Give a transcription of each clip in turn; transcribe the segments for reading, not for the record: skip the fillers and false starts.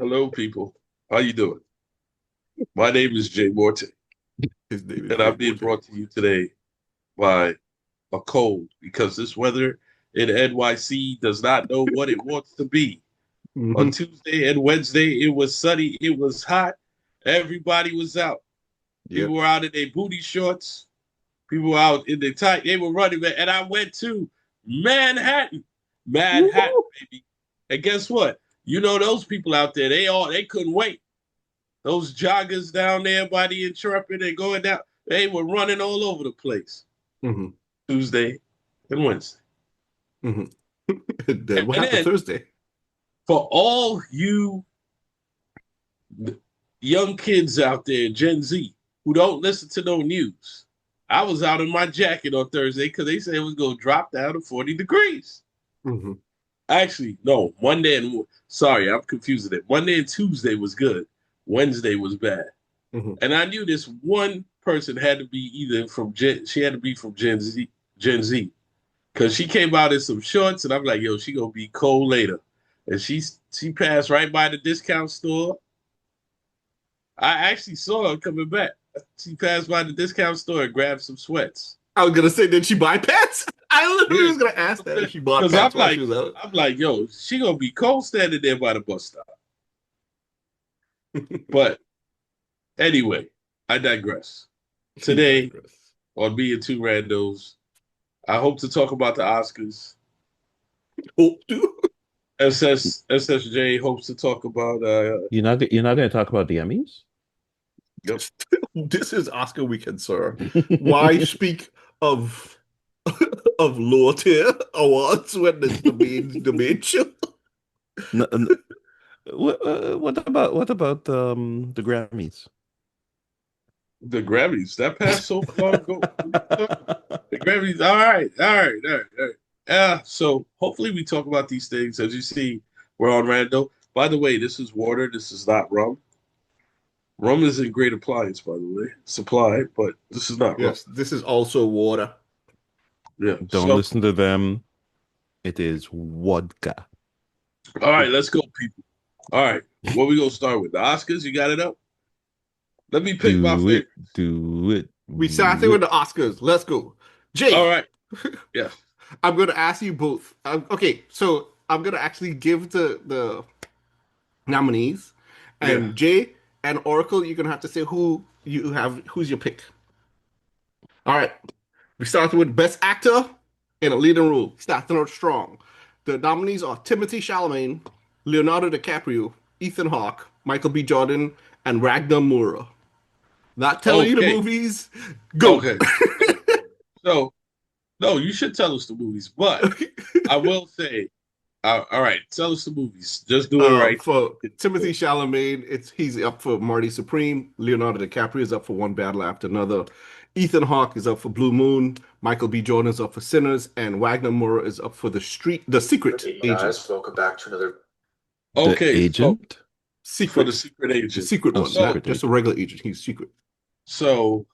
Hello, people. How you doing? My name is Jay Morton, His name is and Jay I'm being Morton. brought to you today by a cold because this weather in NYC does not know what it wants to be. On Hmm. Tuesday and Wednesday, it was sunny, it was hot, everybody was out. People Yep. were out in their booty shorts, people were out in their tight, they were running, man. And I went to Manhattan, Manhattan, Woo! baby. And guess what? You know those people out there, they couldn't wait. Those joggers down there by the Intrepid and going down, they were running all over the place Hmm. Tuesday and Wednesday. Hmm. Then what And happened then Thursday? for all you young kids out there, Gen Z, who don't listen to no news, I was out in my jacket on Thursday because they said it was going to drop down to 40 degrees. Hmm. Actually, no, sorry, I'm confusing it. Monday and Tuesday was good. Wednesday was bad. Hmm. And I knew this one person had to be either from she had to be from Gen Z, because she came out in some shorts, and I'm like, yo, she gonna be cold later. And she passed right by the discount store. I actually saw her coming back. She passed by the discount store and grabbed some sweats. I was gonna say, did she buy pants? I literally Yeah, was gonna ask that if she bought because pants while she was out. I'm like, yo, she gonna be cold standing there by the bus stop. But anyway, I digress. He Today digress. on Me and Two Randos, I hope to talk about the Oscars. Hope to. SSJ hopes to talk about You're not going to talk about the Emmys? yep. This is Oscar weekend, sir. Why speak of of lower tier awards when it's the main show? N- n- what about the Grammys? The Grammys. That passed so long ago. What are you talking about? The Grammys. All right. So hopefully we talk about these things. As you see, we're on rando. By the way, this is water. This is not rum. Rum is in great appliance, by the way. Supply, but this is not rum. Yes, this is also water. Yeah. Don't So listen to them. It is vodka. all right, let's go, people. All right. What we gonna start with? The Oscars, you got it up? Let me pick my Do it. favorite. Do it. We started Do with it. the Oscars. Let's go. All Jay, right. Yeah. I'm going to ask you both. Okay, so I'm going to actually give the nominees, Yeah. and Jay and Oracle, you're going to have to say who's your pick. All right, we start with Best Actor in a Leading Role. Starting out strong. The nominees are Timothy Chalamet, Leonardo DiCaprio, Ethan Hawke, Michael B. Jordan, and Ragnar Moura. Not telling you the Okay. movies. Go. Okay. So no, you should tell us the movies, but I will say, all right, tell us the movies. Just do it right. For Timothy Chalamet, he's up for Marty Supreme. Leonardo DiCaprio is up for One Battle After Another. Ethan Hawke is up for Blue Moon. Michael B. Jordan is up for Sinners, and Wagner Moore is up for The Secret Hey Agent. guys, welcome back to another. The Okay, so agent? for the Secret, secret the agent. secret Oh, one, So not secret just a agent. regular agent. He's secret. so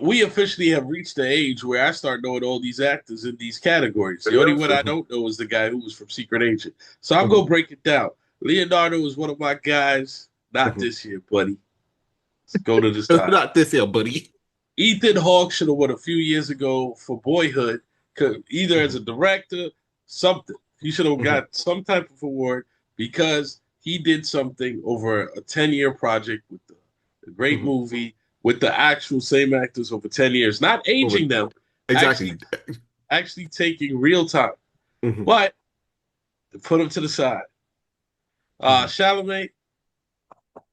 we officially have reached the age where I start knowing all these actors in these categories. The only one I Mhm. don't know is the guy who was from Secret Agent. So I'll go Mhm. break it down. Leonardo is one of my guys. Not Mhm. this year, buddy. Let's go to the side. Not this here, buddy. Ethan Hawke should have won a few years ago for Boyhood, either as Mhm. a director, something. He should have Mhm. got some type of award because he did something over a 10-year project with the great Mhm. movie with the actual same actors over 10 years, not Over aging them, actually exactly. actually taking real time. Mhm. But to put him to the side. Mhm. Chalamet,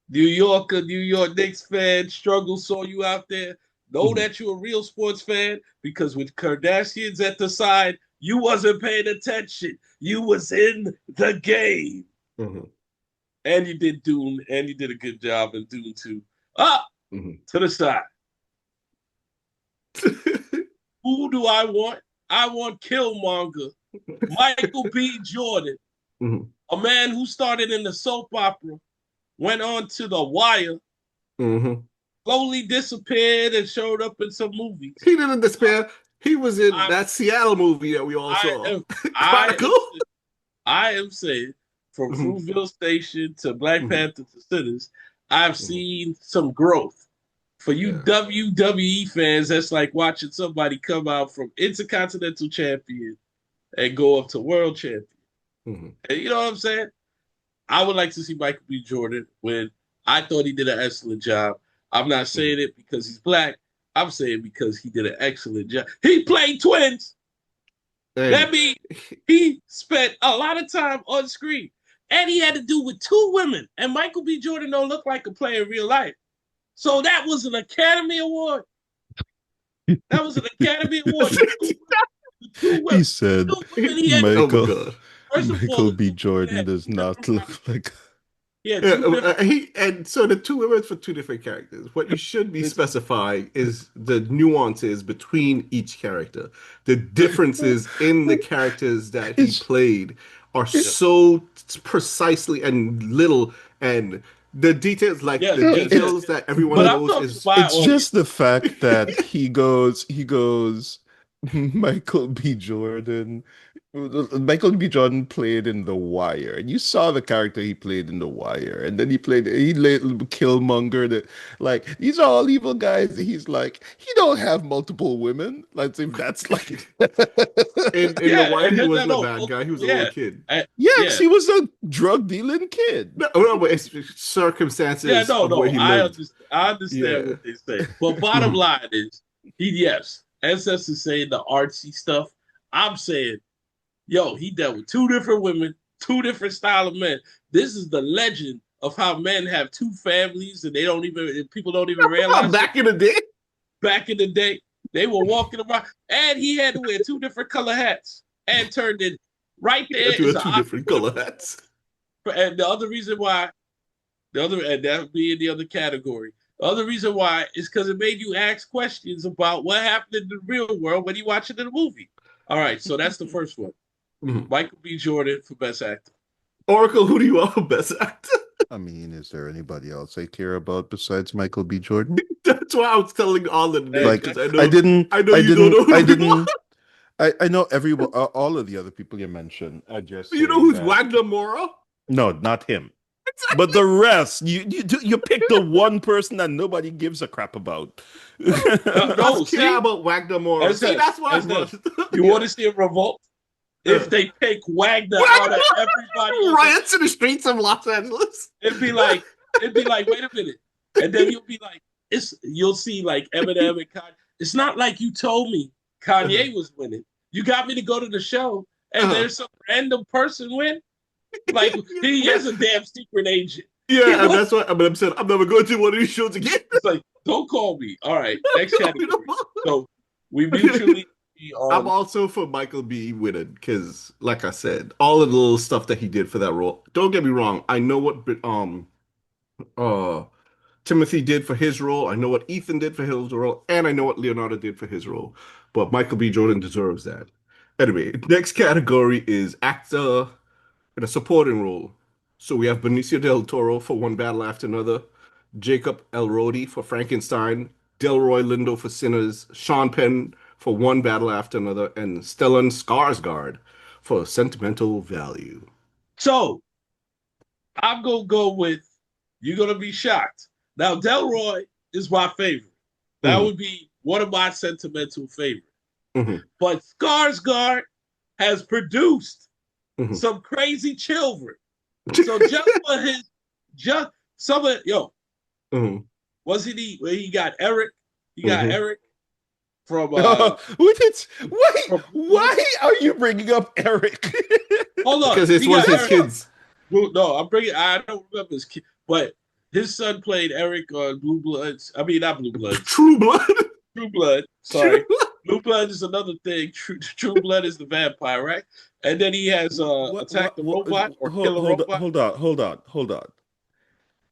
New Yorker, New York Knicks fan, struggle saw you out there. Know Mhm. that you're a real sports fan because with Kardashians at the side, you wasn't paying attention. You was in the game. Mhm. And you did Dune, and you did a good job in Dune too. Up Mhm. to the side. Who do I want? I want Killmonger, Michael B. Jordan, Mhm. a man who started in the soap opera, went on to The Wire, Mhm. slowly disappeared and showed up in some movies. He didn't despair. He was in I'm, that Seattle movie that we all I saw. am, I am, Chronicle. I am saying from Fruitville Station to Black Mhm. Panther to Sinners, I've seen some growth. For you WWE fans, that's like watching somebody come out from Intercontinental Champion and go up to World Champion. Mhm. And you know what I'm saying? I would like to see Michael B. Jordan win. I thought he did an excellent job. I'm not saying it because he's black. I'm saying because he did an excellent job. He played twins. That means he spent a lot of time on screen. And he had to do with two women. And Michael B. Jordan don't look like a player in real life. So that was an Academy Award. That was an Academy Award. He said, Michael, First of all, Michael B. Jordan does not look like. And so the two women for two different characters. What you should be specifying is the nuances between each character. The differences in the characters that he played are so precisely and little, and the details, like the details that everyone knows is. It's just the fact that he goes, Michael B. Jordan. Michael B. Jordan played in The Wire, and you saw the character he played in The Wire, and then he Killmonger. Like, these are all evil guys. He's like, he don't have multiple women. Like, if that's like in The Wire, he wasn't a bad guy. He was a little kid. Yes, he was a drug dealing kid. No, but it's circumstances. Yeah, no. I what understand they say. But bottom line is, SS is saying the artsy stuff. I'm saying, yo, he dealt with two different women, two different style of men. This is the legend of how men have two families and people don't even realize. Back in the day, they were walking around and he had to wear two different color hats and turned it right there. Two different color hats. And the other reason why, and that would be in the other category. The other reason why is because it made you ask questions about what happened in the real world when you watch it in the movie. All right, so that's the first one. Michael B. Jordan for Best Actor. Oracle, who do you want for Best Actor? I mean, is there anybody else I care about besides Michael B. Jordan? That's why I was telling all of them. Like, I know all of the other people you mentioned. You know who's Wagner Moura? No, not him. But the rest, you pick the one person that nobody gives a crap about. I care about Wagner Moura. That's why you want to see a revolt? If they pick Wagner out of everybody, riots in the streets of Los Angeles. It'd be like, wait a minute, and then you'll be like, you'll see like Eminem and Kanye. It's not like you told me Kanye was winning. You got me to go to the show, and there's some random person win. Like, he is a damn secret agent. Yeah, and that's why I'm saying I'm never going to one of these shows again. It's like, don't call me. All right, next category. So we mutually. I'm also for Michael B. winning because, like I said, all of the little stuff that he did for that role. Don't get me wrong. I know what Timothy did for his role. I know what Ethan did for his role, and I know what Leonardo did for his role. But Michael B. Jordan deserves that. Anyway, next category is actor in a supporting role. So we have Benicio del Toro for One Battle After Another, Jacob Elordi for Frankenstein, Delroy Lindo for Sinners, Sean Penn for One Battle After Another, and Stellan Skarsgård for Sentimental Value. So I'm gonna go with, you're gonna be shocked. Now Delroy is my favorite. That would be one of my sentimental favorites. But Skarsgård has produced some crazy children. So just for his, wasn't he got Eric? He got Eric from why are you bringing up Eric? Hold on, because it's one of his kids. No, I don't remember his kid, but his son played Eric on Blue Bloods. I mean, not Blue Bloods. True Blood. True Blood. Sorry. Blue Blood is another thing. True Blood is the vampire, right? And then he has Attack the Robot or Kill a Robot. Hold on.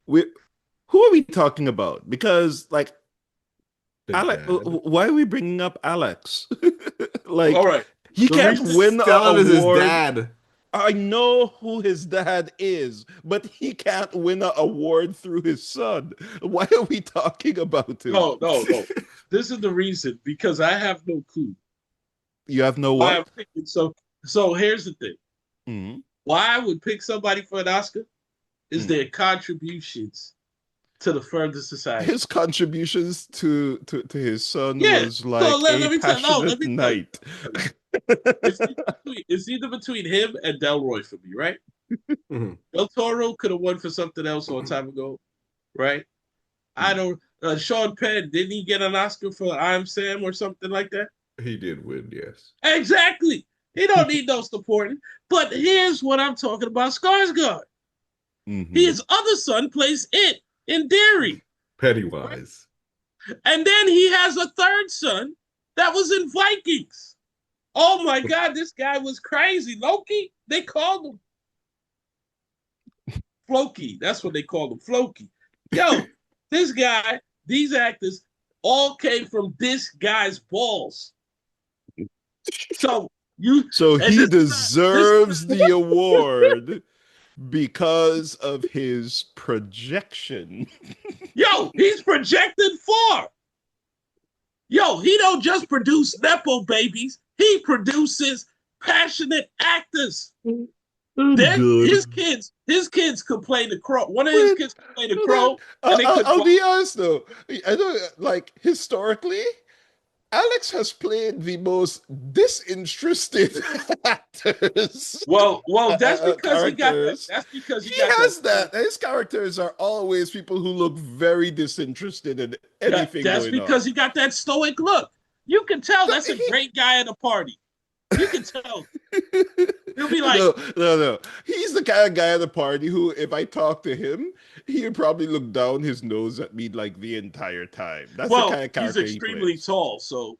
Who are we talking about? Because, like, Alex, why are we bringing up Alex? Like, all right, he can't win an award. His dad. I know who his dad is, but he can't win an award through his son. Why are we talking about him? No. This is the reason, because I have no clue. You have no what? So here's the thing. why I would pick somebody for an Oscar is their contributions to the further society. His contributions to his son Yeah. was So like let a me tell no, let passionate me tell you. night. It's either between him and Delroy for me, right? Mhm. Del Toro could have won for something else a long time ago, right? I don't. Sean Penn, didn't he get an Oscar for I Am Sam or something like that? He did win, yes. Exactly. He don't need no supporting. But here's what I'm talking about: Skarsgård. His other son plays it in Derry, Pennywise. and then he has a third son that was in Vikings. Oh my God, this guy was crazy. Loki, they called him Floki. That's what they called him, Floki. Yo, this guy, these actors all came from this guy's balls. So he deserves the award because of his projection. Yo, he's projected far. Yo, he don't just produce Nepo babies. He produces passionate actors. Then his kids could play the crow. One of his kids could play the crow. I'll be honest though. I don't like historically. Alex has played the most disinterested actors. Well, that's because he got that. That's because he has that. His characters are always people who look very disinterested in anything. That's because he got that stoic look. You can tell that's a great guy at a party. You can tell. He'll be like, no. He's the kind of guy at the party who, if I talk to him, he would probably look down his nose at me like the entire time. That's the kind of character he's extremely tall, so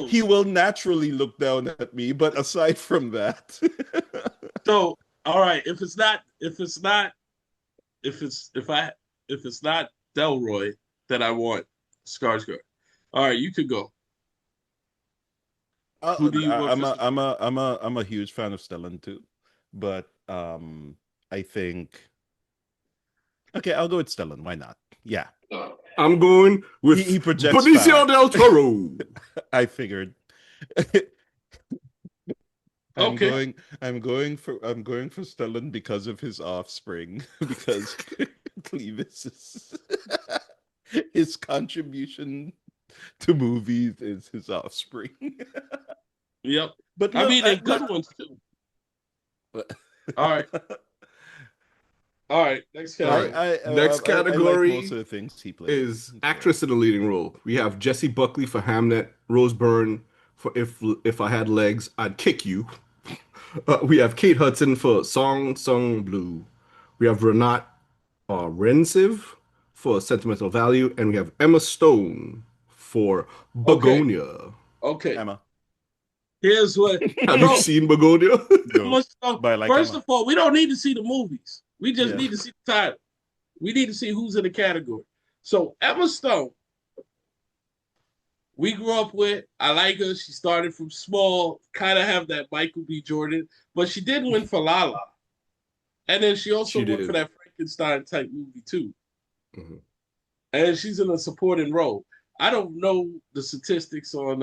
he will naturally look down at me. But aside from that, so all right, if it's not Delroy, then I want Skarsgård. All right, you could go. Who do you want? I'm a huge fan of Stellan too, but I think okay, I'll go with Stellan. Why not? Yeah, I'm going with he projects Benicio del Toro. I figured. I'm going for Stellan because of his offspring, because Clevis is his contribution to movies is his offspring. Yep. But I mean, they're good ones too. All right. All right. Next category. Next category like most of the things he plays is actress in a leading role. We have Jessie Buckley for Hamnet, Rose Byrne for If I Had Legs, I'd Kick You. We have Kate Hudson for Song Sung Blue. We have Renat Rensiv for Sentimental Value, and we have Emma Stone for Begonia. Okay. Emma. Here's what. Have you seen Begonia? No. First of all, we don't need to see the movies. We just need to see the title. We need to see who's in the category. So Emma Stone, we grew up with. I like her. She started from small, kind of have that Michael B. Jordan, but she did win for La La. And then she also won for that Frankenstein type movie too. Mm-hmm. And she's in a supporting role. I don't know the statistics on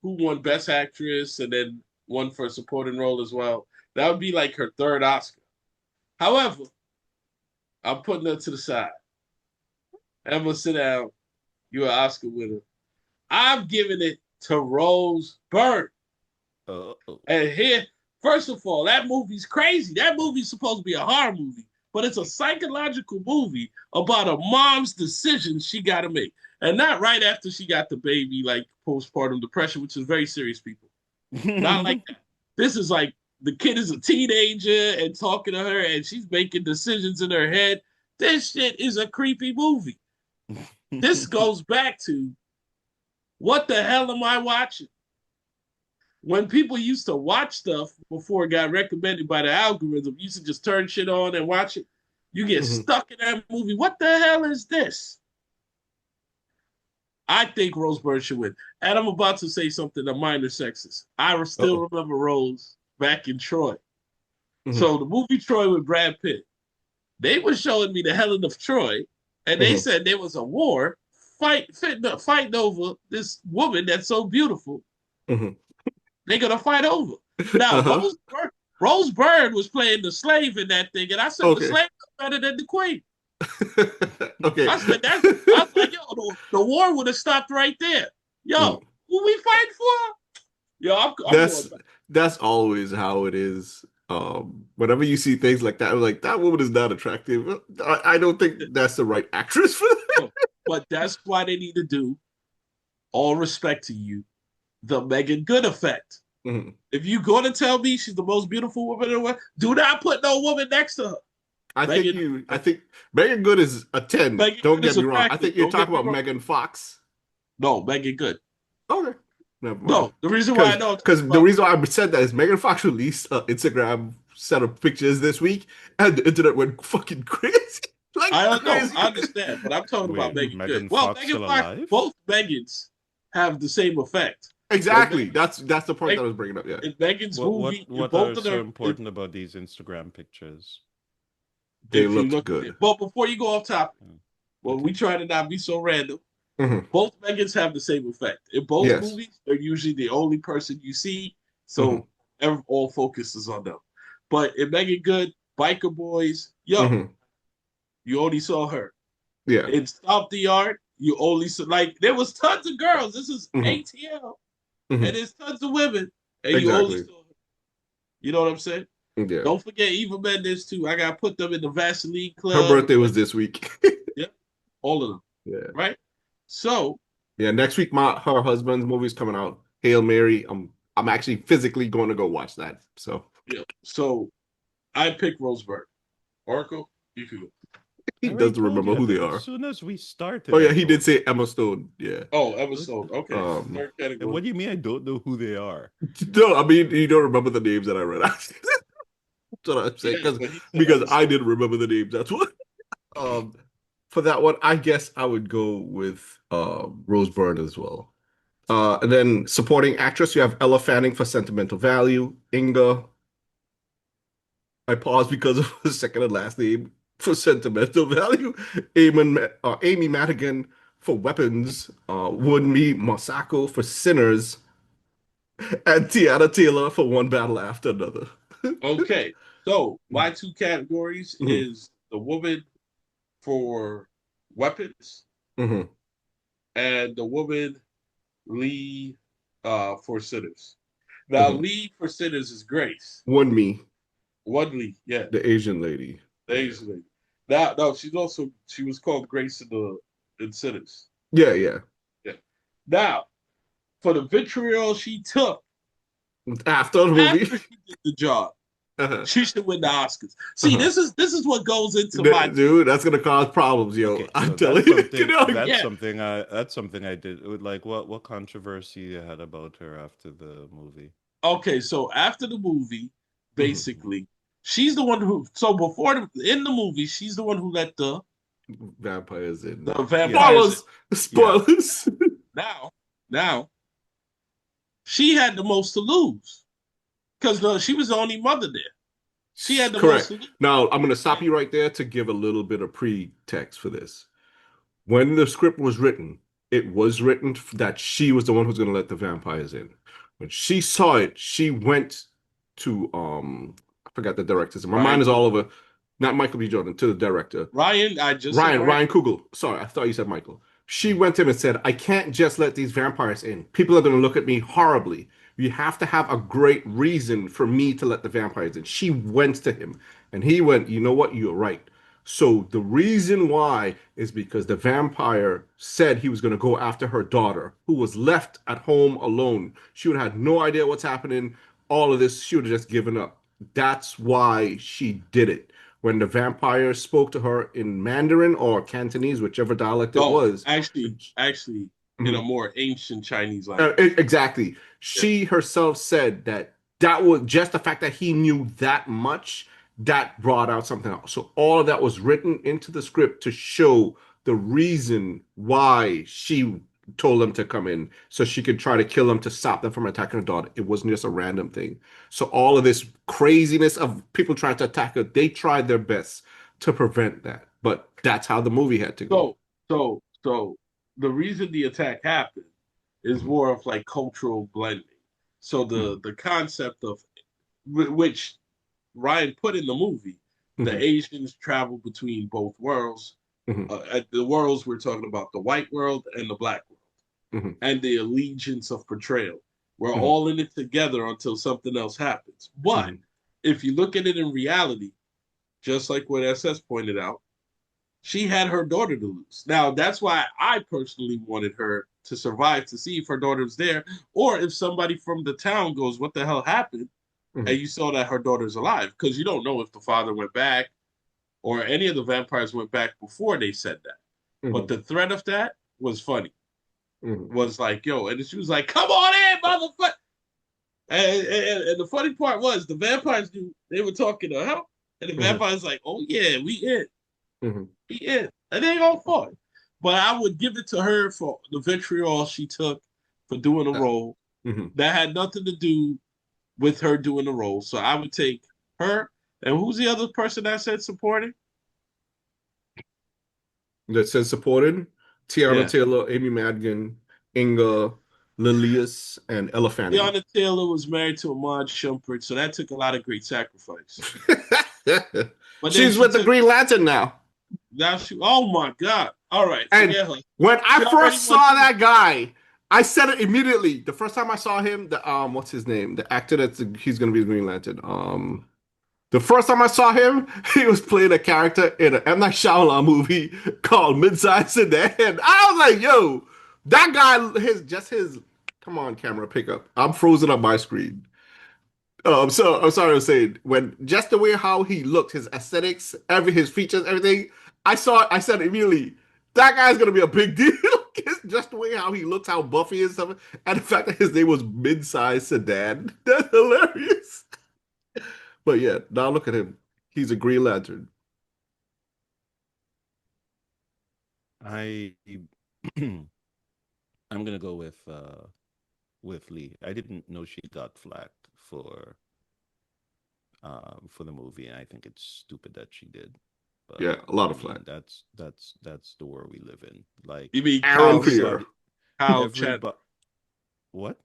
who won Best Actress and then won for a supporting role as well. That would be like her third Oscar. However, I'm putting her to the side. Emma, sit down. You're an Oscar winner. I'm giving it to Rose Byrne. And here, first of all, that movie's crazy. That movie's supposed to be a horror movie, but it's a psychological movie about a mom's decisions she got to make. And not right after she got the baby, like postpartum depression, which is very serious, people. Not like that. This is like the kid is a teenager and talking to her and she's making decisions in her head. This shit is a creepy movie. This goes back to what the hell am I watching? When people used to watch stuff before it got recommended by the algorithm, used to just turn shit on and watch it. You get stuck in that movie. What the hell is this? I think Rose Byrne should win. And I'm about to say something, a minor sexist. I still remember Rose back in Troy. So the movie Troy with Brad Pitt, they were showing me the Helen of Troy, and they said there was a war fighting over this woman that's so beautiful. They're going to fight over. Now, Rose Byrne was playing the slave in that thing, and I said the Okay. slave was better than the queen. Okay. I said that. I was like, yo, the war would have stopped right there. Yo, who we fighting for? Yo, I'm going back. That's always how it is. Whenever you see things like that, I'm like, that woman is not attractive. I don't think that's the right actress for that. No, but that's why they need to do, all respect to you, the Megan Good effect. Mm-hmm. If you're going to tell me she's the most beautiful woman in the world, do not put no woman next to her. I think Megan Good is a 10. Megan Don't Good get me wrong. I think you're talking about Megan Fox. No, Megan Good. Okay. Never mind. No, the reason why I know, because the reason why I said that is Megan Fox released an Instagram set of pictures this week, and the internet went fucking crazy. Like I don't crazy. know, I understand, but I'm talking about Megan Good. Well, Megan Fox, both Megans have the same effect. Exactly. That's the point that I was bringing up. Yeah. In Megan's movie, what both are of them so important about these Instagram pictures? They look good. But before you go off topic, well, we try to not be so random. Mm-hmm. Both Megans have the same effect. In both movies, they're usually the only person you see, so all focus is on them. But in Megan Good, Biker Boys, you only saw her. Yeah. In Stop the Art, you only saw, like, there was tons of girls. This is ATL, and there's tons of women, and you only saw her. You know what I'm saying? Yeah. Don't forget Eva Mendes too. I gotta put them in the Vaseline Club. Her birthday was this week. Yeah, all of them. Yeah. Right. So. Yeah, next week her husband's movie's coming out. Hail Mary. I'm actually physically going to go watch that. So. Yeah. So, I pick Rose Byrne. Oracle, you can go. He doesn't remember who they are. As soon as we started. Oh yeah, he did say Emma Stone. Yeah. Oh, Emma Stone. Okay. Third category. What do you mean I don't know who they are? No, I mean you don't remember the names that I read out. That's what I'm saying. Because I didn't remember the names. That's what. For that one, I guess I would go with Rose Byrne as well. And then supporting actress, you have Ella Fanning for Sentimental Value, Inga. I paused because of the second and last name for Sentimental Value, Amy Madigan for Weapons, Wunmi Masako for Sinners, and Tiana Taylor for One Battle After Another. Okay, so my two categories is the woman for Weapons and the woman Lee for Sinners. Now, Lee for Sinners is Grace. One Lee, yeah. The Asian lady. The Asian lady. Now, no, she was called Grace in Sinners. Yeah. Now, for the vitriol she took after the movie, after she did the job, she should win the Oscars. See, this is what goes into my dude. That's gonna cause problems, yo. Okay, I'm telling you. That's something I did. Like, what controversy you had about her after the movie? Okay, so after the movie, basically, she's the one who. So in the movie, she's the one who let the vampires in. The vampires. Spoilers. Yeah. Now, she had the most to lose. Because she was the only mother there. She had the most. Now, I'm going to stop you right there to give a little bit of pretext for this. When the script was written, it was written that she was the one who's going to let the vampires in. When she saw it, she went to, I forgot the director's. My mind is all over. Not Michael B. Jordan, to the director. Ryan Coogler. Sorry, I thought you said Michael. She went to him and said, I can't just let these vampires in. People are going to look at me horribly. You have to have a great reason for me to let the vampires in. She went to him and he went, you know what? You're right. So the reason why is because the vampire said he was going to go after her daughter, who was left at home alone. She would have had no idea what's happening. All of this, she would have just given up. That's why she did it. When the vampire spoke to her in Mandarin or Cantonese, whichever dialect it was. Actually, in a more ancient Chinese language. Exactly. She herself said that was just the fact that he knew that much, that brought out something else. So all of that was written into the script to show the reason why she told them to come in, so she could try to kill them to stop them from attacking her daughter. It wasn't just a random thing. So all of this craziness of people trying to attack her, they tried their best to prevent that. But that's how the movie had to go. So the reason the attack happened is more of like cultural blending. So the concept of which Ryan put in the movie, the Asians travel between both worlds. The worlds we're talking about, the white world and the black world, and the allegiance of portrayal. We're all in it together until something else happens. But if you look at it in reality, just like what SS pointed out, she had her daughter to lose. Now, that's why I personally wanted her to survive, to see if her daughter was there, or if somebody from the town goes, what the hell happened? And you saw that her daughter's alive, because you don't know if the father went back or any of the vampires went back before they said that. But the threat of that was funny. Was like, yo, and she was like, come on in, motherfucker. And the funny part was the vampires knew they were talking to her, and the vampires like, oh yeah, we in. We in. And they all fought. But I would give it to her for the vitriol she took for doing the role. That had nothing to do with her doing the role. So I would take her. And who's the other person that said supporting? That said supported? Tiana Taylor, Amy Madigan, Inga, Lilius, and Ella Fanning. Tiana Taylor was married to Ahmad Shumpert, so that took a lot of great sacrifice. But she's with the Green Lantern now. Now oh my God. All right. And when I first saw that guy, I said it immediately. The first time I saw him, what's his name? The actor he's gonna be the Green Lantern. The first time I saw him, he was playing a character in an M. Night Shyamalan movie called Midnight Sedan. I was like, yo, that guy, his come on, camera, pick up. I'm frozen on my screen. So I'm sorry to say, when just the way how he looked, his aesthetics, his features, everything, I said immediately, that guy's gonna be a big deal. It's just the way how he looks, how buffy and stuff, and the fact that his name was Mid-Size Sedan. That's hilarious. But yeah, now look at him. He's a Green Lantern. I'm gonna go with Lee. I didn't know she got flack for the movie, and I think it's stupid that she did. But, yeah, a lot of flack. That's the world we live in. Like, you mean Aaron Pierre? What?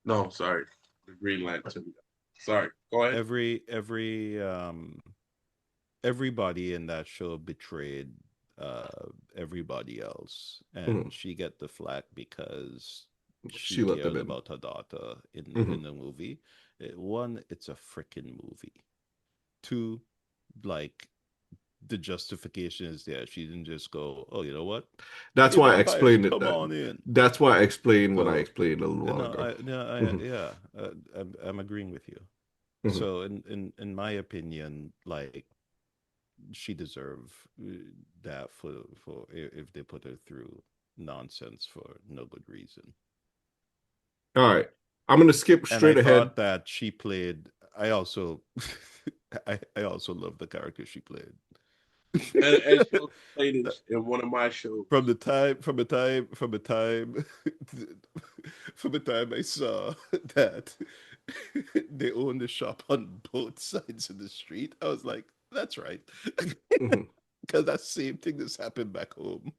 No, sorry, the Green Lantern. Sorry, go ahead. Everybody in that show betrayed everybody else, and she get the flack because she cared about her daughter in the movie. One, it's a freaking movie. Two, like, the justification is there. She didn't just go, oh, you know what? That's why I explained it. Come on in. That's why I explained what I explained a little while ago. I'm agreeing with you. So in my opinion, like, she deserved that for if they put her through nonsense for no good reason. All right, I'm gonna skip straight ahead. Thought that she played. I also love the character she played. and she played it in one of my shows. From the time I saw that they own the shop on both sides of the street, I was like, that's right. Because that same thing that's happened back home.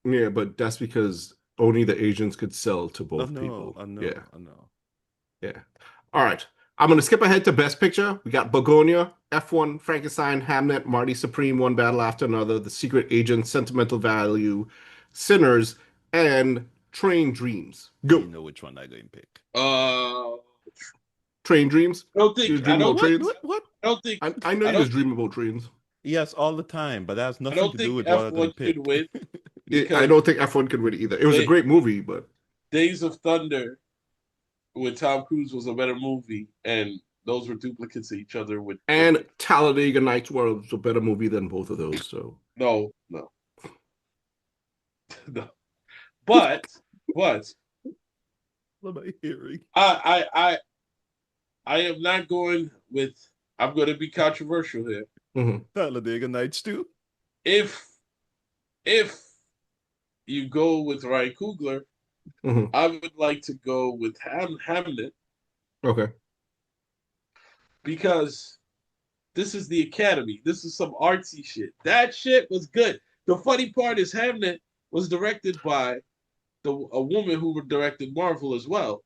Yeah, but that's because only the Asians could sell to both people. I know. Yeah. All right. I'm going to skip ahead to Best Picture. We got Begonia, F1, Frankenstein, Hamnet, Marty Supreme, One Battle After Another, The Secret Agent, Sentimental Value, Sinners, and Train Dreams. Go. You know which one I'm going to pick. Train Dreams? I don't think. I know what? I don't think. I know you was dreaming about trains. Yes, all the time, but that has nothing to do with what I'm going to pick. Win I don't think F1 could win either. It was a great movie, but Days of Thunder with Tom Cruise was a better movie, and those were duplicates of each other. And Talladega Nights was a better movie than both of those. So no. But what am I hearing? I am not going with. I'm going to be controversial here. Talladega Nights too. If you go with Ryan Coogler, I would like to go with Hamlet. Okay. Because this is the Academy. This is some artsy shit. That shit was good. The funny part is Hamlet was directed by a woman who directed Marvel as well.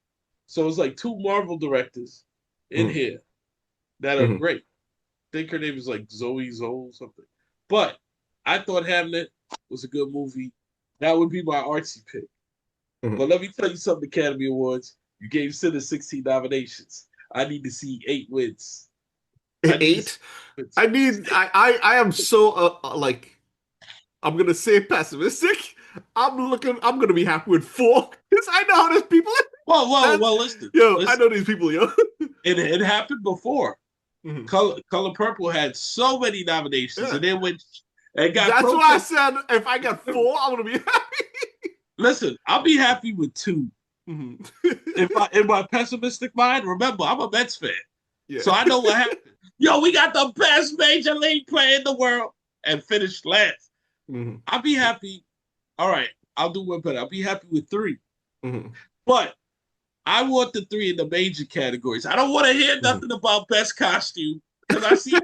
So it's like two Marvel directors in here that are great. think her name is like Zoe Zoe something. But I thought Hamlet was a good movie. That would be my artsy pick. Mhm. But let me tell you something, Academy Awards. You gave Sinners 16 nominations. I need to see 8 wins. Eight. I am so like I'm gonna say pessimistic. I'm gonna be happy with 4 because I know how these people. Well, listen. I know these people, yo. It happened before. Mhm. Color Purple had so many nominations, Yeah. and then went and got. That's why I said if I got 4, I'm gonna be happy. Listen, I'll be happy with 2. Mhm. In my pessimistic mind, remember I'm a Mets fan, Yeah. so I know what happened. Yo, we got the best major league player in the world and finished last. Mhm. I'll be happy. All right, I'll do one better. I'll be happy with 3, Mhm. but I want the 3 in the major categories. I don't want to hear nothing about best costume because I see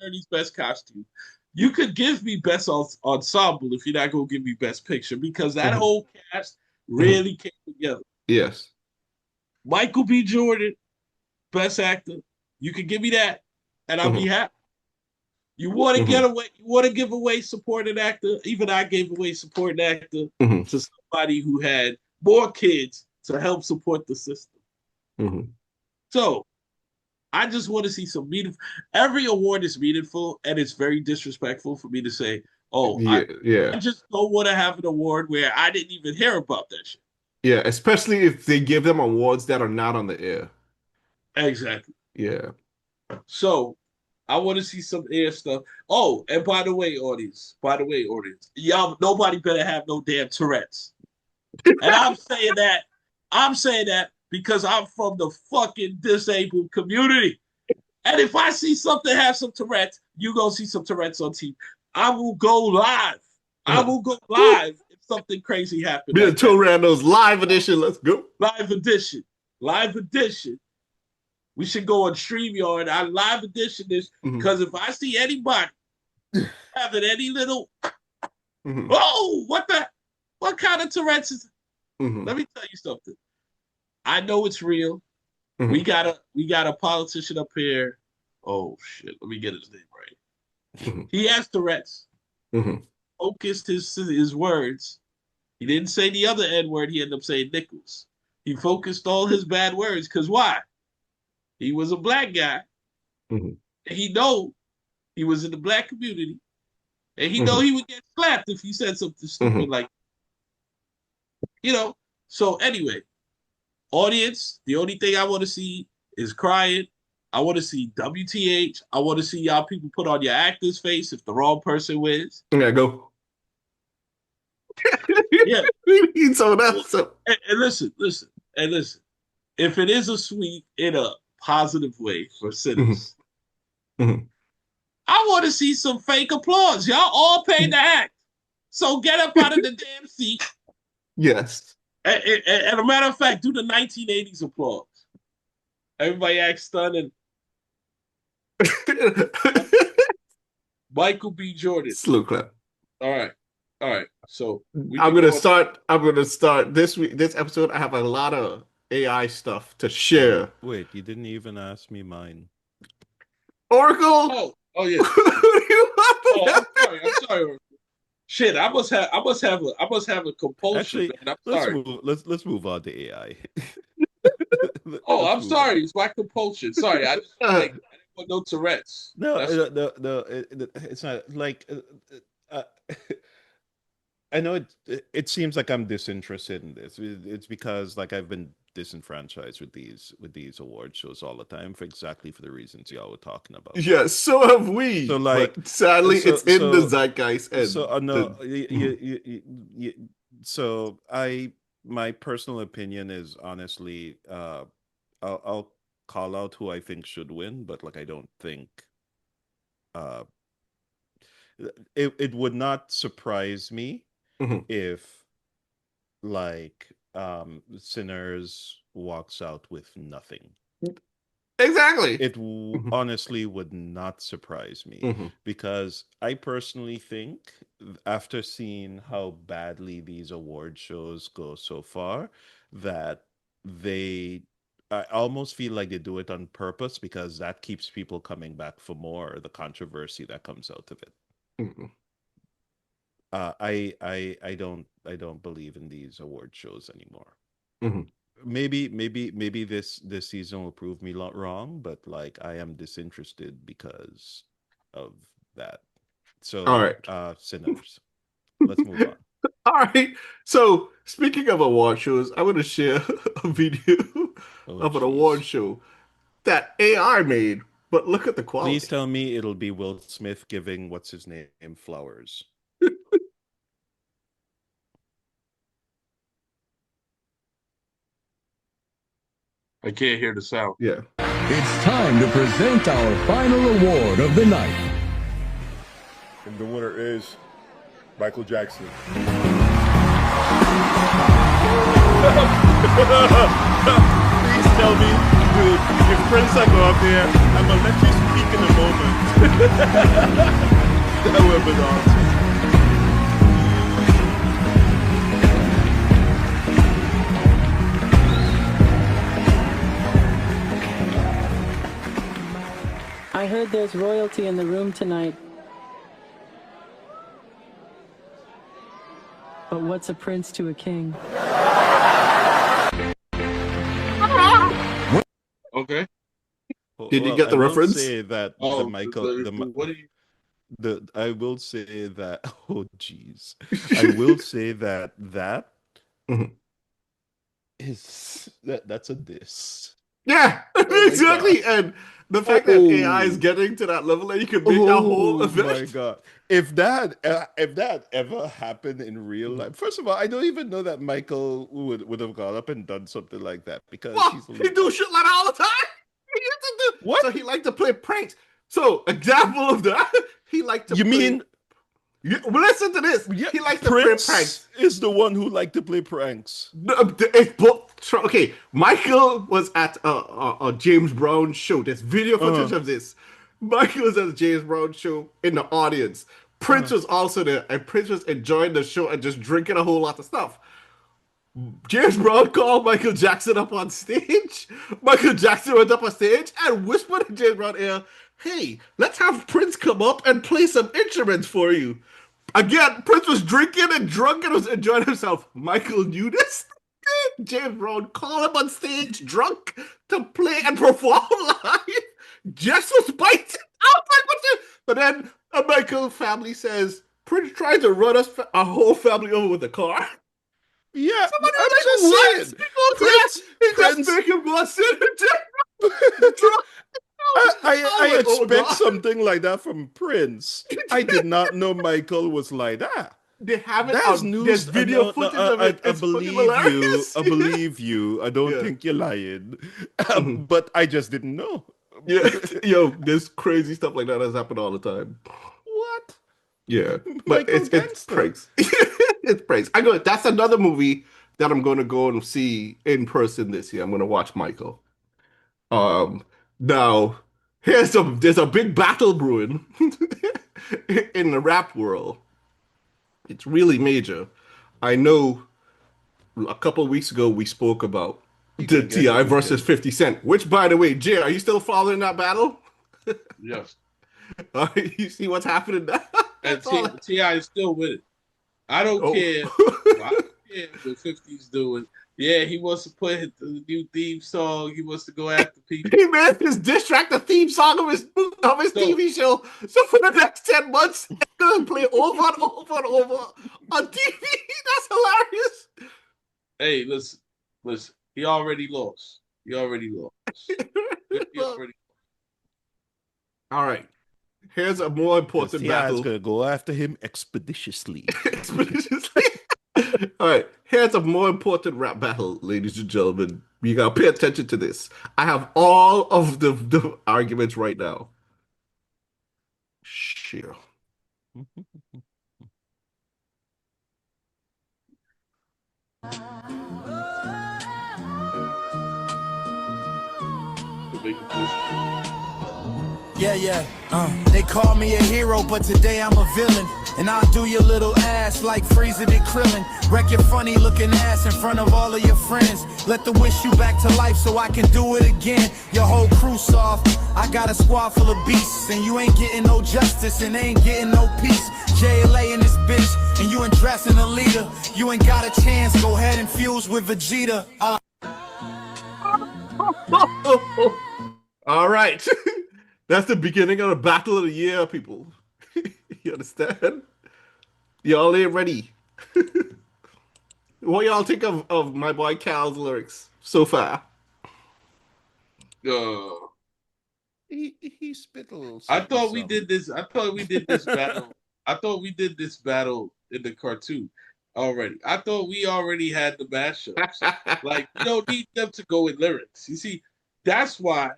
Ernie's best costume. You could give me best ensemble if you're not gonna give me best picture because that whole cast really came together. Yes. Michael B. Jordan, best actor. You can give me that, and I'll be happy. You want to get away? You want to give away supporting actor? Even I gave away supporting actor to somebody who had more kids to help support the system. So I just want to see some meaningful. Every award is meaningful, and it's very disrespectful for me to say, "Oh, I just don't want to have an award where I didn't even hear about that shit." Yeah, especially if they give them awards that are not on the air. Exactly. Yeah. So I want to see some air stuff. Oh, and by the way, audience, y'all, nobody better have no damn Tourette's. And I'm saying that because I'm from the fucking disabled community. And if I see something have some Tourette's, you gonna see some Tourette's on TV. I will go live. I will go live if something crazy happens. Me and Two Randos live edition. Let's go. Live edition. Live edition. We should go on StreamYard. I live edition this because if I see anybody having any little, oh, what kind of Tourette's is? Let me tell you something. I know it's real. We got a politician up here. Oh shit! Let me get his name right. He has Tourette's. Focused his words. He didn't say the other N word. He ended up saying nickels. He focused all his bad words because why? He was a black guy. He know he was in the black community, and he know he would get slapped if he said something stupid like, So anyway, audience, the only thing I want to see is crying. I want to see WTH. I want to see y'all people put on your actor's face if the wrong person wins. Yeah, go. Yeah. We need some of that. So. And listen. If it is a sweep in a positive way for Sinners, I want to see some fake applause. Y'all all paid to act. So get up out of the damn seat. Yes. And a matter of fact, do the 1980s applause. Everybody act stunned. Michael B. Jordan. Slow clap. All right. So I'm gonna start this week. This episode, I have a lot of AI stuff to share. Wait, you didn't even ask me mine. Oracle. Oh yeah. I'm sorry, Oracle. Shit, I must have a compulsion. Actually, man. I'm sorry. Let's move on to AI. I'm sorry. It's my compulsion. Sorry, I didn't want no Tourette's. No, it's not like. I know it seems like I'm disinterested in this. It's because like I've been disenfranchised with these award shows all the time for the reasons y'all were talking about. Yeah, so have we. So like, but sadly, it's in the zeitgeist. And so my personal opinion is honestly, I'll call out who I think should win, but like I don't think it would not surprise me if like Sinners walks out with nothing. Exactly. It honestly would not surprise me because I personally think after seeing how badly these award shows go so far that they I almost feel like they do it on purpose because that keeps people coming back for more. The controversy that comes out of it. Mm-hmm. I don't believe in these award shows anymore. Mm-hmm. Maybe this season will prove me wrong, but like I am disinterested because of that. So, all right, Sinners. Let's move on. all right. So speaking of award shows, I want to share a video Oh, of an award jeez. show that AI made, but look at the Please quality. tell me it'll be Will Smith giving what's his name flowers. I can't hear the sound. Yeah. It's time to present our final award of the night. And the winner is Michael Jackson. Please tell me, dude, if Prince I go up there, I'm gonna let you speak in a moment. That would have been awesome. I heard there's royalty in the room tonight. But what's a prince to a king? Okay. Did you get the reference? Say that Oh, the Michael. what do you? I will say that. Oh, jeez. I will say that Mhm. is that's a diss. Yeah, exactly. And the fact that AI is getting to that level that you can make that whole event. Oh my god! If that ever happened in real life, first of all, I don't even know that Michael would have gone up and done something like that because Well, he's he do shit like that all the time. He used to do. What? So he liked to play pranks. So example of that, he liked to. You play, mean? Well, listen to this. Yeah, He likes to play pranks. Prince is the one who liked to play pranks. Okay, Michael was at a James Brown show. There's video footage of this. Michael was at a James Brown show in the audience. Prince was also there, and Prince was enjoying the show and just drinking a whole lot of stuff. James Brown called Michael Jackson up on stage. Michael Jackson went up on stage and whispered in James Brown's ear, "Hey, let's have Prince come up and play some instruments for you." Again, Prince was drinking and drunk and was enjoying himself. Michael knew this. James Brown called him on stage drunk to play and perform live just for spite. But then a Michael family says, Prince tried to run our whole family over with a car. Yeah, Somebody I'm was just like, saying. Prince, he just make him go sit drunk. I expect God. something like that from Prince. I did not know Michael was like that. They have it That's on. news. There's video footage of it. I It's believe fucking hilarious. you. I believe you. I don't Yeah. think you're lying. But I just didn't know. Yeah, yo, there's crazy stuff like that has happened all the time. What? Yeah, but Michael it's Gangster. pranks. It's pranks. That's another movie that I'm going to go and see in person this year. I'm going to watch Michael. Now there's a big battle brewing in the rap world. It's really major. I know. A couple of weeks ago we spoke about the T.I. versus 50 Cent. Which, by the way, Jay, are you still following that battle? Yes. You see what's happening now? And T.I. is still with it. I don't care. I don't care what 50's doing. Yeah, he wants to put the new theme song. He wants to go after people. He made his diss track the theme song of his TV show. So for the next 10 months, it's going to play over and over and over on TV. That's hilarious. Hey, listen. He already lost. All right. Here's a more important battle. T.I.'s going to go after him expeditiously. All right. Here's a more important rap battle, ladies and gentlemen. You got to pay attention to this. I have all of the arguments right now. Sure. Yeah. They call me a hero, but today I'm a villain. And I'll do your little ass like freezing and Krillin. Wreck your funny looking ass in front of all of your friends. Let them wish you back to life so I can do it again. Your whole crew soft. I got a squad full of beasts. And you ain't getting no justice and ain't getting no peace. JLA in this bitch and you ain't dressing a leader. You ain't got a chance, go ahead and fuse with Vegeta. All right. That's the beginning of the battle of the year, people. You understand? Y'all ain't ready. What y'all think of my boy Cal's lyrics so far? He spit a little I thought we something. did this. I thought we did this battle. I thought we did this battle in the cartoon already. I thought we already had the mashups. Like, you don't need them to go in lyrics. You see, that's why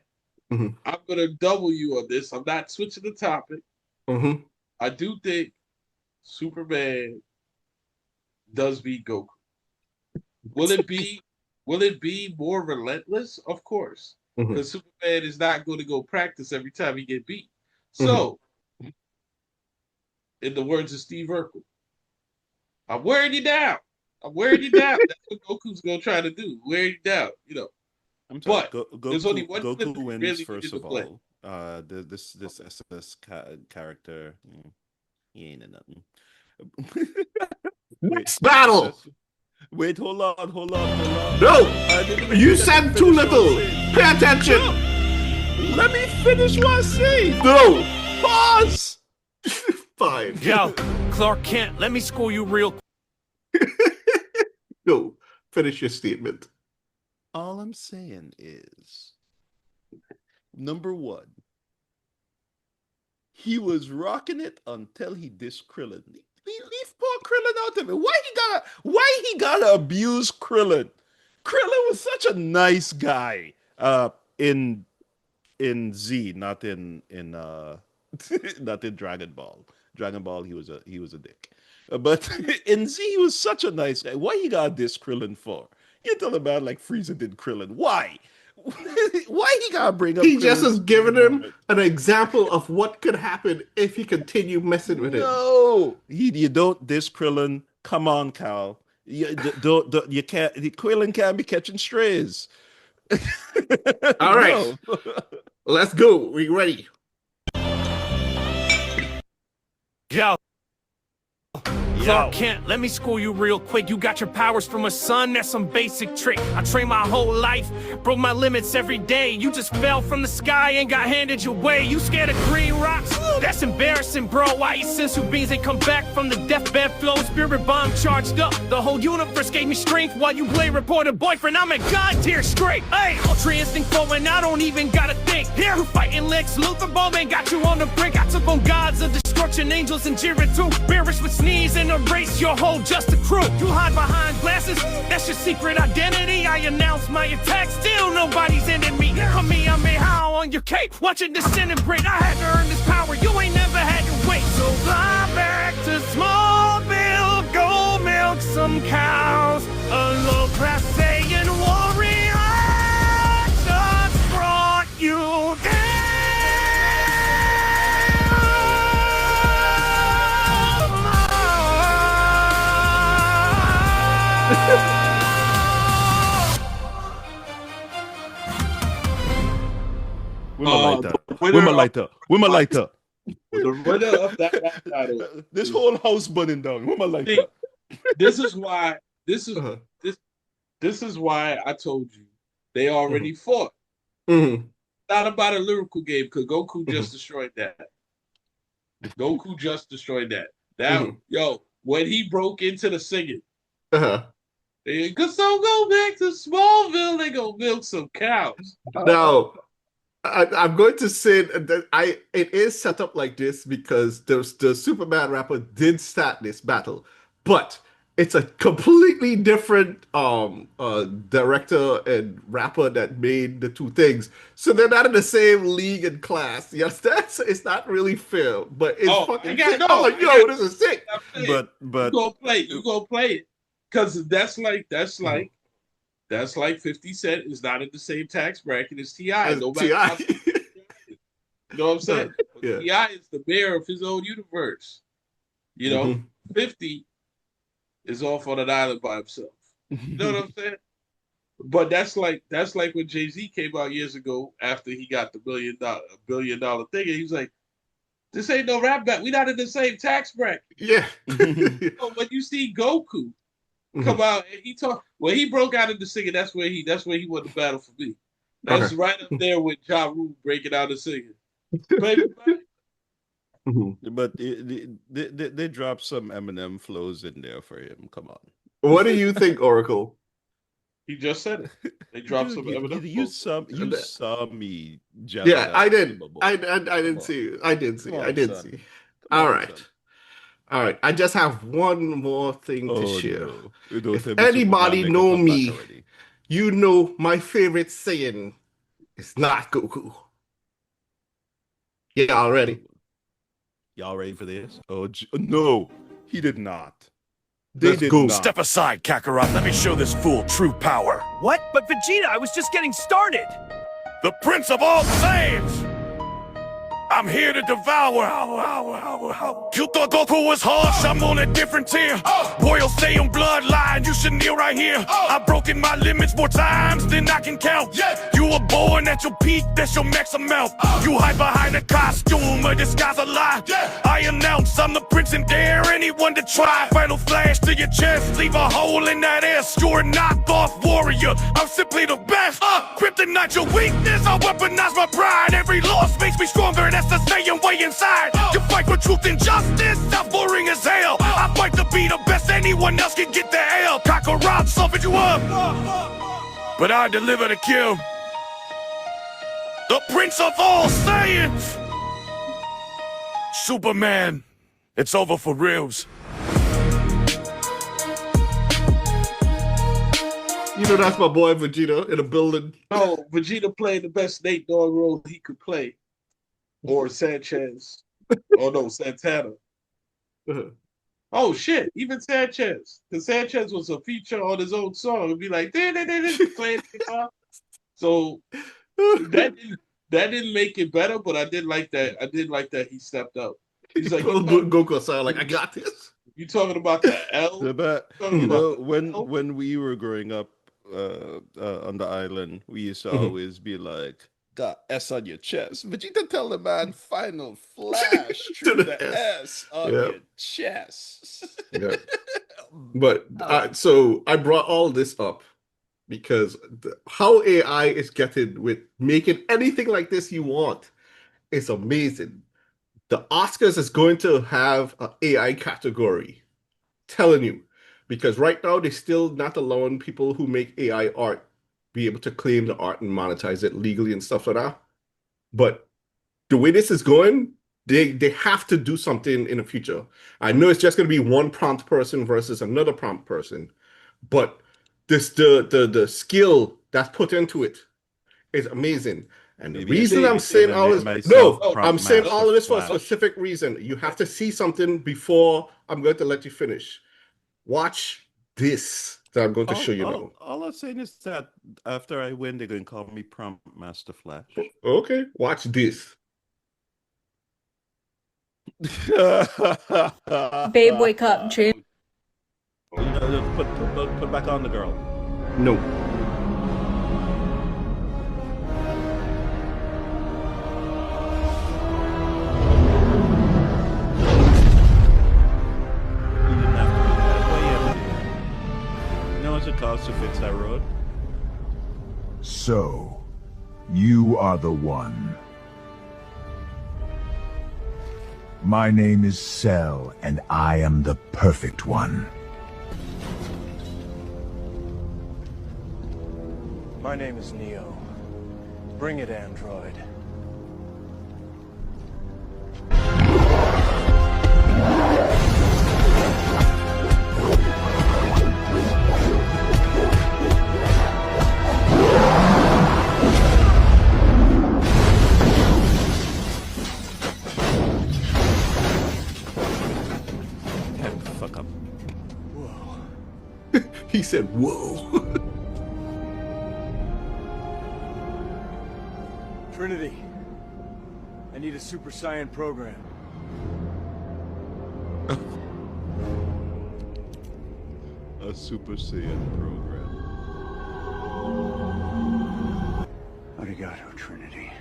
I'm gonna double you on this. I'm not switching the topic. I do think Superman does beat Goku. Will it be more relentless? Of course. Because Superman is not going to go practice every time he get beat. So, in the words of Steve Urkel, I'm wearing you down. I'm wearing you down. That's what Goku's going to try to do. Wear you down, you know. I'm sorry, but there's only one Goku wins really first of all. This SS character, he ain't in nothing. Next battle. Wait, hold on. No, you said too little. Pay attention. Let me finish what I say. No, Pause. Fine. Yo, Clark Kent, let me school you real quick. No, finish your statement. All I'm saying is, number one, he was rocking it until he dissed Krillin. Leave poor Krillin out of it. Why he gotta abuse Krillin? Krillin was such a nice guy. In Z, not in not in Dragon Ball. Dragon Ball, he was a dick. But in Z, he was such a nice guy. Why he got diss Krillin for? You tell a man like Frieza did Krillin. Why? Why he gotta bring up? He Krillin just has given him an example of what could happen if he continued messing with him. No, you don't diss Krillin. Come on, Cal. You can't. Krillin can't be catching strays. All right, let's go. We ready? Yo. Clark Kent, let me school you real quick. You got your powers from a son, that's some basic trick. I trained my whole life, broke my limits every day. You just fell from the sky and got handed your way. You scared of green rocks? That's embarrassing, bro. Why you sensu beans ain't come back from the deathbed flow? Spirit bomb charged up. The whole universe gave me strength while you play reporter boyfriend. I'm at God tier straight. Hey, ultra instinct flowing, I don't even gotta think. Here, who fighting Lex Luthor? Bowman got you on the brink. I took on gods of destruction, angels and Jiren too. Bearish with sneeze and erase your whole just a crew. You hide behind glasses, that's your secret identity. I announce my attack, still nobody's ending me. I'm me, how on your cape, watching disintegrate. I had to earn this power, you ain't never had to wait. So fly back to Smallville, go milk some cows. A low class saying warrior just brought you down. Where my lighter? The winner of that battle. This whole house burning down. Where my lighter? See, this is why I told you they already fought. Not about a lyrical game, because Goku just destroyed that. Goku just destroyed that. Yo, when he broke into the singing, they go back to Smallville, they go milk some cows. Now, I'm going to say that it is set up like this because the Superman rapper did start this battle, but it's a completely different director and rapper that made the two things. So they're not in the same league and class. You understand? So it's not really fair, but it's fucking sick. This is sick. But you go play it. Because that's like 50 Cent is not in the same tax bracket as T.I. Nobody you know what I'm saying? Yeah. T.I. is the mayor of his own universe. You know, 50 is off on an island by himself. You know what I'm saying? But that's like when Jay-Z came out years ago after he got the billion dollar thing, and he was like, "This ain't no rap battle. We not in the same tax bracket." Yeah. So when you see Goku come out and he broke out into singing, that's where he won the battle for me. That's right up there with Ja Rule breaking out and singing. But they dropped some Eminem flows in there for him. Come on. What do you think, Oracle? He just said it. They dropped some Eminem. You saw me. Yeah, I did. I didn't see. I did see. All right. I just have one more thing to share. No. If anybody know me, you know my favorite Saiyan is not Goku. Y'all ready? Y'all ready for this? Oh no, he did not. Let's go. Step aside, Kakarot. Let me show this fool true power. What? But Vegeta, I was just getting started. The Prince of all Saiyans. I'm here to devour. You thought Goku was harsh, I'm on a different tier. Royal Saiyan bloodline, you should kneel right here. I've broken my limits more times than I can count. You were born at your peak, that's your max amount. You hide behind a costume, a disguise a lie. I announce I'm the prince and dare anyone to try. Final flash to your chest, leave a hole in that ass. You're a knockoff warrior, I'm simply the best. Kryptonite your weakness, I weaponize my pride. Every loss makes me stronger, that's the Saiyan way inside. You fight for truth and justice, that's boring as hell. I fight to be the best, anyone else can get the hell. Kakarot suffered you up, but I deliver the kill. The Prince of all Saiyans, Superman, it's over for reals. You know that's my boy Vegeta in the building. No, Vegeta played the best Nate Dogg role he could play. Or Sanchez. Oh no, Santana. Oh shit, even Sanchez. Because Sanchez was a feature on his own song. It'd be like, playing guitar. So that didn't make it better, but I did like that. I did like that he stepped up. He's like, Goku aside, like, I got this. You talking about the L? But you know, when we were growing up on the island, we used to always be like, got S on your chest. Vegeta tell the man, final flash through the S on your chest. But so I brought all this up because how AI is getting with making anything like this you want is amazing. The Oscars is going to have an AI category, telling you, because right now they're still not allowing people who make AI art be able to claim the art and monetize it legally and stuff like that. But the way this is going, they have to do something in the future. I know it's just going to be one prompt person versus another prompt person, but the skill that's put into it is amazing. And the reason I'm saying all this, I'm saying all of this for a specific reason. You have to see something before I'm going to let you finish. Watch this that I'm going to show you now. All I'm saying is that after I win, they're going to call me Prompt Master Flash. Okay, watch this. Babe, wake up, Jim. Put back on the girl. No. It costs to fix that road. So, you are the one. My name is Cell, and I am the perfect one. My name is Neo. Bring it, android. He said, whoa. Trinity, I need a Super Saiyan program. A Super Saiyan program. Arigato, Trinity.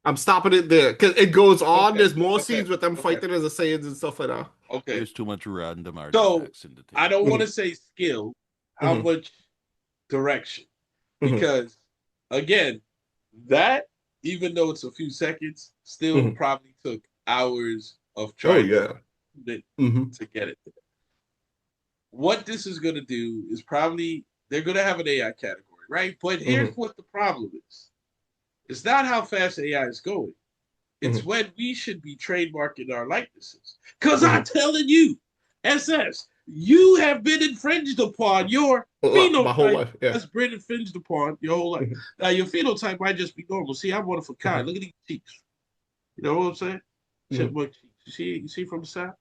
I'm stopping it there because it goes on. Okay, There's more okay, scenes with them okay. fighting as a Saiyans and stuff like that. Okay. There's too much random So artifacts in the thing. I don't want to say skill, how much direction, because again, that even though it's a few seconds, still probably took hours of trying to get it there. What this is going to do is probably they're going to have an AI category, right? But here's what the problem is. It's not how fast AI is going. It's when we should be trademarking our likenesses. Because I'm telling you, SS, you have been infringed upon. Your phenotype has been infringed upon your whole life. Now, your phenotype might just be normal. See, I'm one of a kind. Look at these cheeks. You know what I'm saying? Chipmunk cheeks. You see from the side?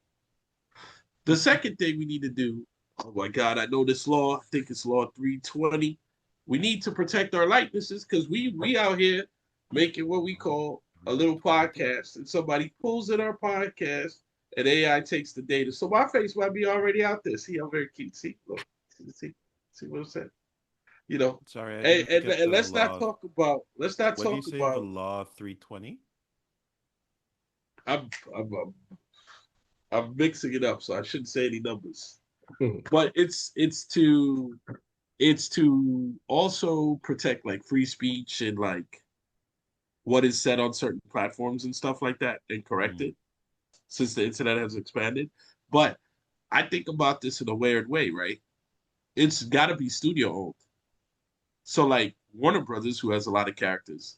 The second thing we need to do, oh my God, I know this law. I think it's law 320. We need to protect our likenesses because we out here making what we call a little podcast, and somebody pulls in our podcast, and AI takes the data. So my face might be already out there. See, I'm very cute. See, look, see what I'm saying? You know. Sorry, and let's not talk about. Let's not what talk do you say about the law 320. I'm mixing it up, so I shouldn't say any numbers. But it's to also protect like free speech and like what is said on certain platforms and stuff like that and correct it since the internet has expanded. But I think about this in a weird way, right? It's got to be studio owned. So like Warner Brothers, who has a lot of characters,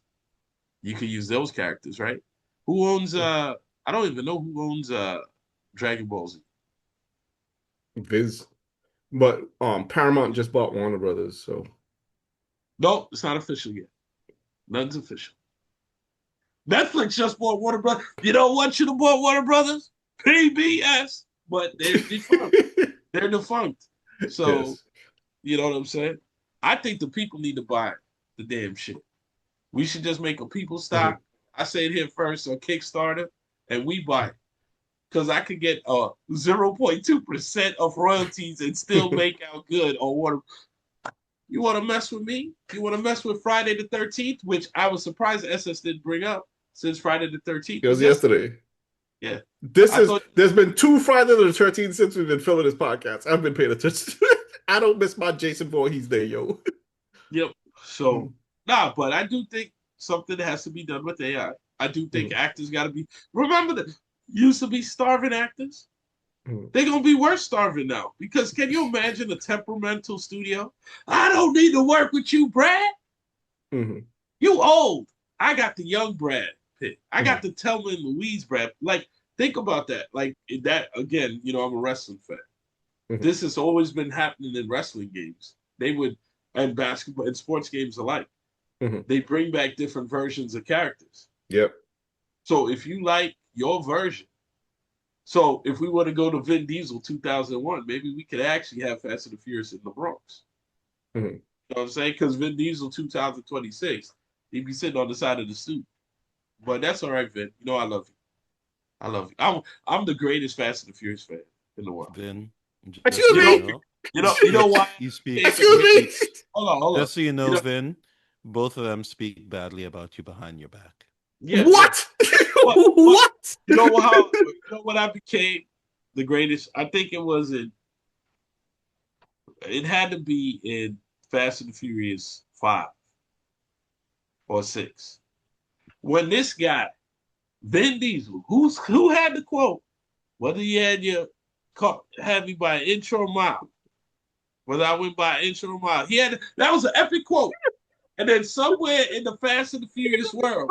you can use those characters, right? Who owns I don't even know who owns Dragon Ball Z. Viz. But Paramount just bought Warner Brothers, so no, it's not official yet. Nothing's official. Netflix just bought Warner Brothers. You know what should have bought Warner Brothers? PBS. But they're defunct. They're defunct. So, you know what I'm saying? I think the people need to buy the damn shit. We should just make a people stock. I say it here first on Kickstarter, and we buy it. Because I could get 0.2% of royalties and still make out good on Warner. You want to mess with me? You want to mess with Friday the 13th, which I was surprised SS didn't bring up since Friday the 13th. It was yesterday. Yeah. There's been 2 Friday the 13th since we've been filming this podcast. I've been paying attention. I don't miss my Jason Voorhees day, yo. Yep. So, but I do think something has to be done with AI. I do think actors got to be. Remember that used to be starving actors. They're going to be worse starving now. Because can you imagine a temperamental studio? I don't need to work with you, Brad. You old. I got the young Brad Pitt. I got the Thelma and Louise Brad. Like, think about that. Like, that, again, you know, I'm a wrestling fan. This has always been happening in wrestling games. They would, and basketball and sports games alike. They bring back different versions of characters. Yep. So if you like your version, so if we were to go to Vin Diesel 2001, maybe we could actually have Fast and the Furious in the Bronx. You know what I'm saying? Because Vin Diesel 2026, he'd be sitting on the side of the suit. But that's all right, Vin. You know I love you. I love you. I'm the greatest Fast and the Furious fan in the world. Vin, excuse me. You know why? You speak. Excuse me. Hold on. Just so you know, Vin, both of them speak badly about you behind your back. Yeah. What? What? You know how? You know what I became the greatest? I think it was in. It had to be in Fast and the Furious 5 or 6. When this guy, Vin Diesel, who had the quote, whether you had me by an inch or a mile, whether I went by an inch or a mile. That was an epic quote. And then somewhere in the Fast and the Furious world,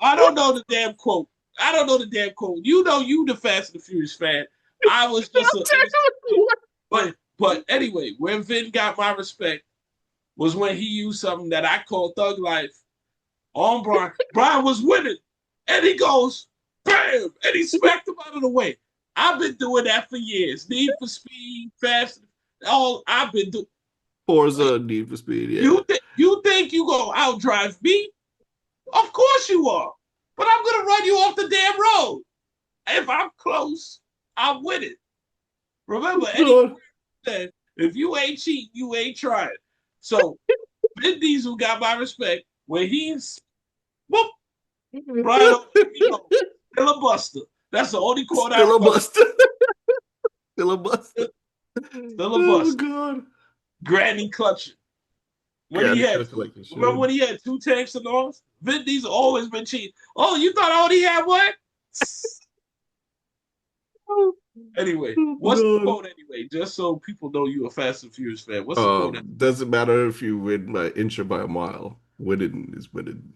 I don't know the damn quote. You know, you the Fast and the Furious fan. I was just but anyway, where Vin got my respect was when he used something that I call thug life on Brian. Brian was winning, and he goes, bam, and he smacked him out of the way. I've been doing that for years. Need for Speed, Fast, all I've been doing. Forza, Need for Speed, yeah. You think you gonna outdrive me? Of course you are. But I'm gonna run you off the damn road. If I'm close, I'll win it. Remember, anyone said, if you ain't cheating, you ain't trying. So Vin Diesel got my respect when he's whoop, right still a buster. That's the only quote I remember. Still a buster. Still a buster. Oh God. Granny clutching. Remember when he had 2 tanks of oils? Vin Diesel always been cheating. Oh, you thought I only had one? Anyway, what's the quote anyway? Just so people know you're a Fast and Furious fan. What's the quote? Doesn't matter if you win by an inch or by a mile. Winning is winning.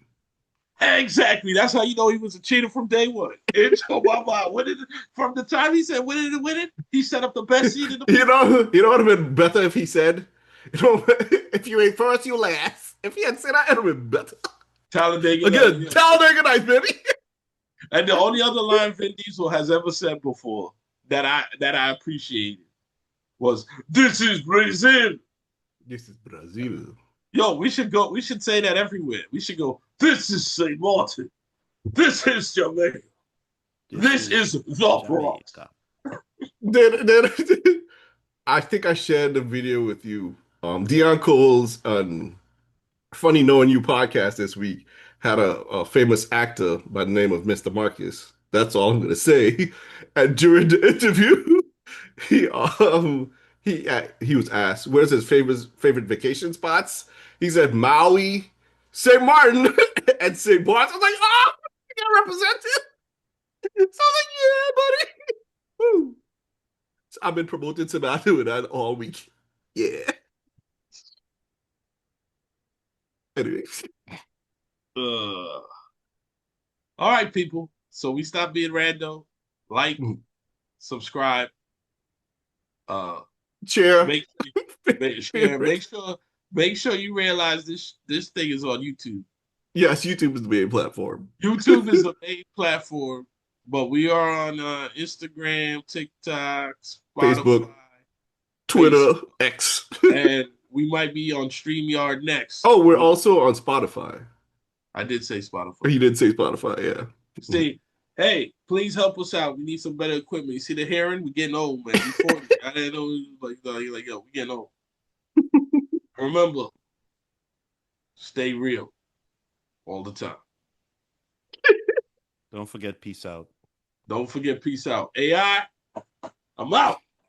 Exactly. That's how you know he was a cheater from day one. Inch or by a mile. From the time he said winning and winning, he set up the best seat in the You know what would have been better if he said, if you ain't first, you last. If he had said that, it would have been better. Talladega Nights, baby. And the only other line Vin Diesel has ever said before that I appreciated was, "This is Brazil." This is Brazil. Yo, we should say that everywhere. We should go, "This is St. Martin. This is Jamaica. This is the Bronx." I think I shared the video with you. Deion Cole's Funny Knowing You podcast this week had a famous actor by the name of Mr. Marcus. That's all I'm gonna say. And during the interview, he was asked, "Where's his favorite vacation spots?" He said Maui, St. Martin, and St. Bart's. I was like, "Oh, you got represented." So I'm like, "Yeah, buddy." Woo. So I've been promoted to not doing that all week. Yeah. Anyways. All right, people. So we stopped being rando. Like, subscribe, share. Make sure you realize this thing is on YouTube. Yes, YouTube is the main platform. YouTube is the main platform, but we are on Instagram, TikTok, Spotify, Facebook, Twitter, X, and we might be on StreamYard next. Oh, we're also on Spotify. I did say Spotify. He did say Spotify, yeah. See, hey, please help us out. We need some better equipment. You see the hearing? We're getting old, man. I didn't know it was like, yo, we're getting old. Remember, stay real all the time. Don't forget peace out. Don't forget peace out. AI, I'm out.